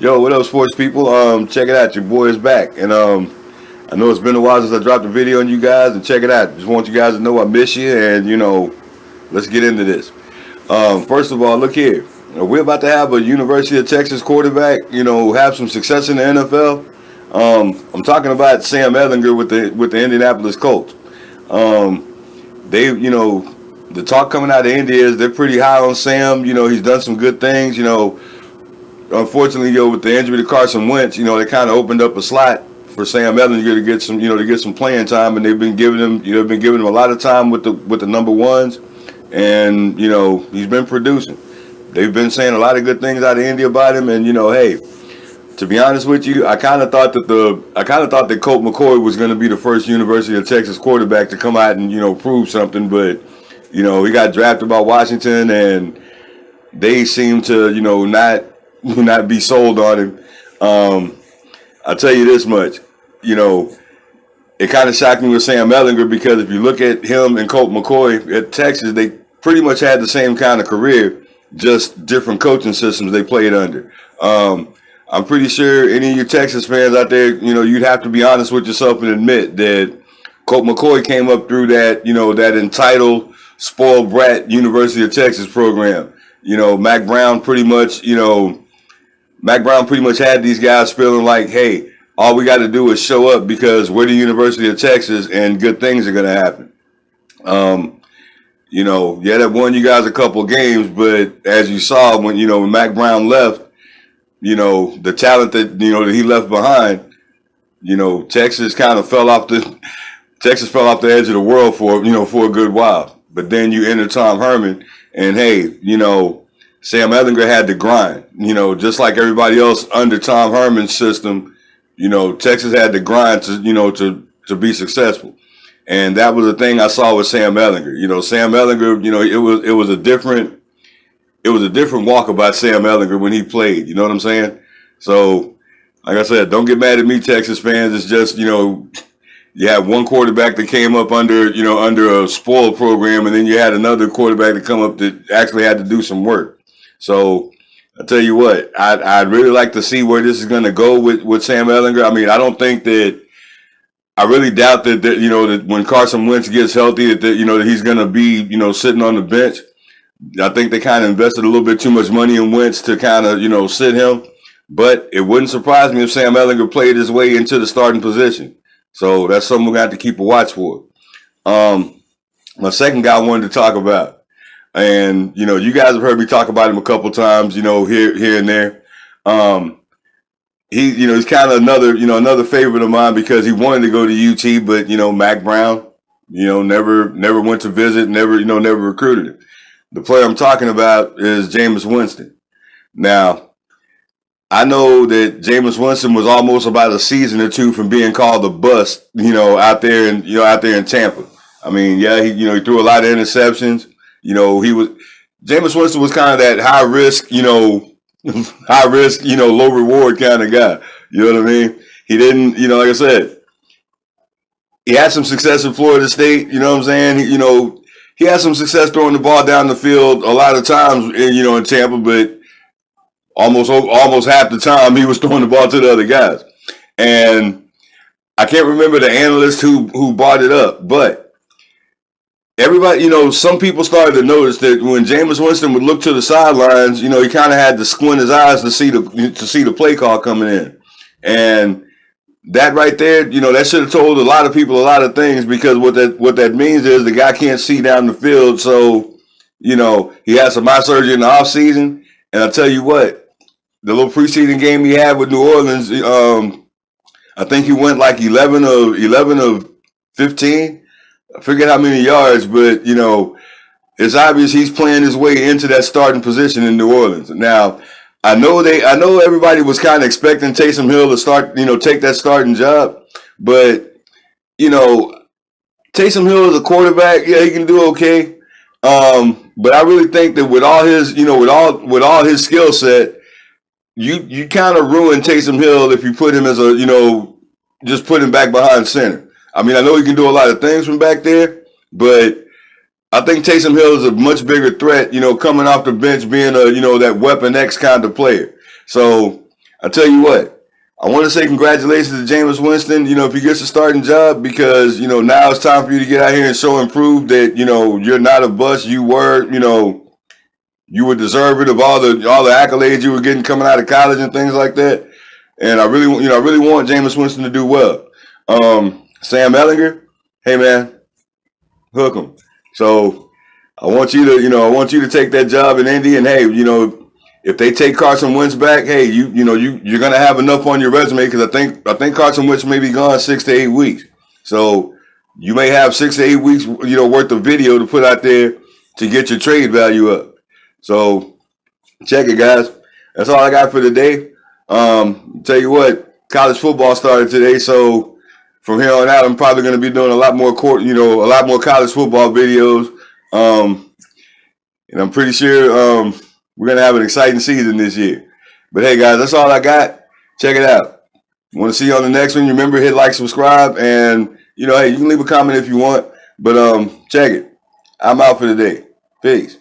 Yo, what up, sports people? Check it out. Your boy is back, and I know it's been a while since I dropped a video on you guys. And check it out. Just want you guys to know I miss you, and let's get into this. First of all, look here. We're about to have a University of Texas quarterback, have some success in the NFL. I'm talking about Sam Ellinger with the Indianapolis Colts. The talk coming out of India is they're pretty high on Sam. He's done some good things. Unfortunately, with the injury to Carson Wentz, they kind of opened up a slot for Sam Ellinger to get some playing time, and they've been giving him a lot of time with the number ones, and he's been producing. They've been saying a lot of good things out of India about him, and hey, to be honest with you, I kind of thought that Colt McCoy was going to be the first University of Texas quarterback to come out and prove something, but he got drafted by Washington, and they seem to not be sold on him. I'll tell you this much, it kind of shocked me with Sam Ellinger because if you look at him and Colt McCoy at Texas, they pretty much had the same kind of career, just different coaching systems they played under. I'm pretty sure any of you Texas fans out there, you'd have to be honest with yourself and admit that Colt McCoy came up through that, that entitled, spoiled brat University of Texas program. Mac Brown pretty much had these guys feeling like, hey, all we got to do is show up because we're the University of Texas and good things are going to happen. That won you guys a couple games, but as you saw when Mac Brown left, the talent that he left behind, Texas kind of fell off the edge of the world for a good while. But then you enter Tom Herman, and hey, Sam Ellinger had to grind. Just like everybody else under Tom Herman's system, Texas had to grind to be successful. And that was the thing I saw with Sam Ellinger. Sam Ellinger, it was a different walk about Sam Ellinger when he played. You know what I'm saying? So, like I said, don't get mad at me, Texas fans. It's just, you had one quarterback that came up under a spoiled program, and then you had another quarterback that come up that actually had to do some work. So, I tell you what, I'd really like to see where this is going to go with Sam Ellinger. I mean, I really doubt that when Carson Wentz gets healthy, that he's going to be, sitting on the bench. I think they kind of invested a little bit too much money in Wentz to kind of, sit him. But it wouldn't surprise me if Sam Ellinger played his way into the starting position. So that's something we're going to have to keep a watch for. My second guy I wanted to talk about, and, you guys have heard me talk about him a couple times, here and there. He's kind of another favorite of mine because he wanted to go to UT, but, Mac Brown, never went to visit, never recruited him. The player I'm talking about is Jameis Winston. Now, I know that Jameis Winston was almost about a season or two from being called a bust, out there in Tampa. I mean, yeah, he threw a lot of interceptions. Jameis Winston was kind of that high risk, low reward kind of guy. You know what I mean? He didn't, like I said, he had some success in Florida State. You know what I'm saying? He had some success throwing the ball down the field a lot of times, in Tampa, but almost half the time he was throwing the ball to the other guys. And I can't remember the analyst who brought it up, but everybody, some people started to notice that when Jameis Winston would look to the sidelines, he kind of had to squint his eyes to see the play call coming in. And that right there, that should have told a lot of people a lot of things because what that means is the guy can't see down the field. So, he had some eye surgery in the offseason. And I tell you what, the little preseason game he had with New Orleans, I think he went like 11 of 15. I forget how many yards, but, it's obvious he's playing his way into that starting position in New Orleans. Now, I know everybody was kind of expecting Taysom Hill to start, take that starting job, but Taysom Hill is a quarterback. Yeah, he can do okay. But I really think that with all his, with all his skill set, you kind of ruin Taysom Hill if you put him as just put him back behind center. I mean, I know he can do a lot of things from back there, but I think Taysom Hill is a much bigger threat, coming off the bench, being that Weapon X kind of player. So I tell you what, I want to say congratulations to Jameis Winston, if he gets a starting job, because, now it's time for you to get out here and show and prove that, you're not a bust. You were, you were deserving of all the accolades you were getting coming out of college and things like that. And I really want Jameis Winston to do well. Sam Ellinger, hey man, hook him. So I want you to take that job in Indy, and hey, if they take Carson Wentz back, hey, you're gonna have enough on your resume, because I think Carson Wentz may be gone 6 to 8 weeks. So you may have 6 to 8 weeks, worth of video to put out there to get your trade value up. So check it, guys. That's all I got for today. Tell you what, college football started today, so from here on out, I'm probably going to be doing a lot more college football videos. And I'm pretty sure we're going to have an exciting season this year. But hey, guys, that's all I got. Check it out. Want to see you on the next one? Remember, hit like, subscribe, and hey, you can leave a comment if you want. But check it. I'm out for today. Peace.